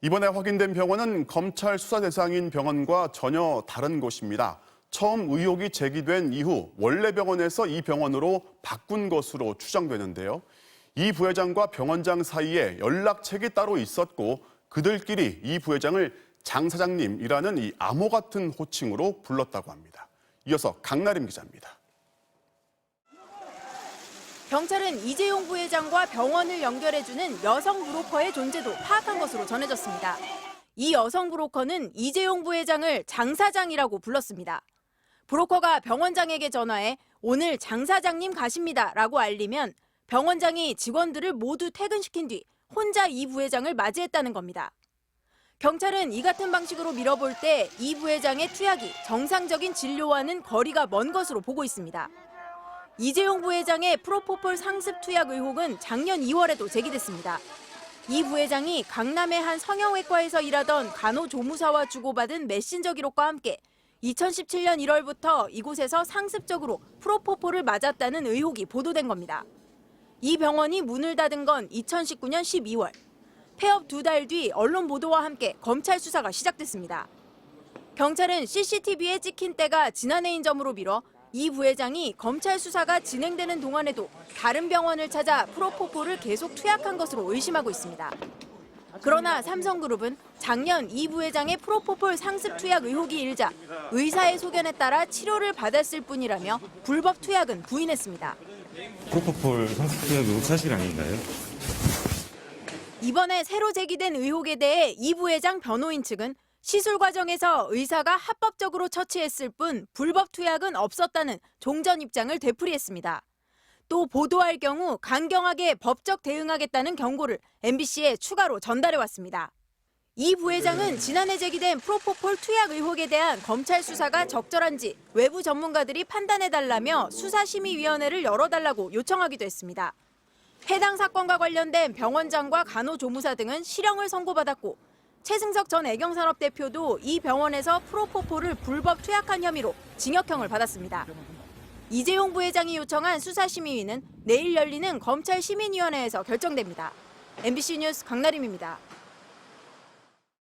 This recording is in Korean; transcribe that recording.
이번에 확인된 병원은 검찰 수사 대상인 병원과 전혀 다른 곳입니다. 처음 의혹이 제기된 이후 원래 병원에서 이 병원으로 바꾼 것으로 추정되는데요. 이 부회장과 병원장 사이에 연락책이 따로 있었고 그들끼리 이 부회장을 장 사장님이라는 이 암호 같은 호칭으로 불렀다고 합니다. 이어서 강나림 기자입니다. 경찰은 이재용 부회장과 병원을 연결해주는 여성 브로커의 존재도 파악한 것으로 전해졌습니다. 이 여성 브로커는 이재용 부회장을 장 사장이라고 불렀습니다. 브로커가 병원장에게 전화해 오늘 장 사장님 가십니다라고 알리면 병원장이 직원들을 모두 퇴근시킨 뒤 혼자 이 부회장을 맞이했다는 겁니다. 경찰은 이 같은 방식으로 밀어볼 때 이 부회장의 투약이 정상적인 진료와는 거리가 먼 것으로 보고 있습니다. 이재용 부회장의 프로포폴 상습 투약 의혹은 작년 2월에도 제기됐습니다. 이 부회장이 강남의 한 성형외과에서 일하던 간호조무사와 주고받은 메신저 기록과 함께 2017년 1월부터 이곳에서 상습적으로 프로포폴을 맞았다는 의혹이 보도된 겁니다. 이 병원이 문을 닫은 건 2019년 12월. 폐업 2달 뒤 언론 보도와 함께 검찰 수사가 시작됐습니다. 경찰은 CCTV에 찍힌 때가 지난해인 점으로 미뤄 이 부회장이 검찰 수사가 진행되는 동안에도 다른 병원을 찾아 프로포폴을 계속 투약한 것으로 의심하고 있습니다. 그러나 삼성그룹은 작년 이 부회장의 프로포폴 상습 투약 의혹이 일자 의사의 소견에 따라 치료를 받았을 뿐이라며 불법 투약은 부인했습니다. 프로포폴 상습 투약 의혹 사실 아닌가요? 이번에 새로 제기된 의혹에 대해 이 부회장 변호인 측은 시술 과정에서 의사가 합법적으로 처치했을 뿐 불법 투약은 없었다는 종전 입장을 되풀이했습니다. 또 보도할 경우 강경하게 법적 대응하겠다는 경고를 MBC에 추가로 전달해왔습니다. 이 부회장은 지난해 제기된 프로포폴 투약 의혹에 대한 검찰 수사가 적절한지 외부 전문가들이 판단해달라며 수사심의위원회를 열어달라고 요청하기도 했습니다. 해당 사건과 관련된 병원장과 간호조무사 등은 실형을 선고받았고 최승석 전 애경산업 대표도 이 병원에서 프로포폴을 불법 투약한 혐의로 징역형을 받았습니다. 이재용 부회장이 요청한 수사심의위는 내일 열리는 검찰심의위원회에서 결정됩니다. MBC 뉴스 강나림입니다.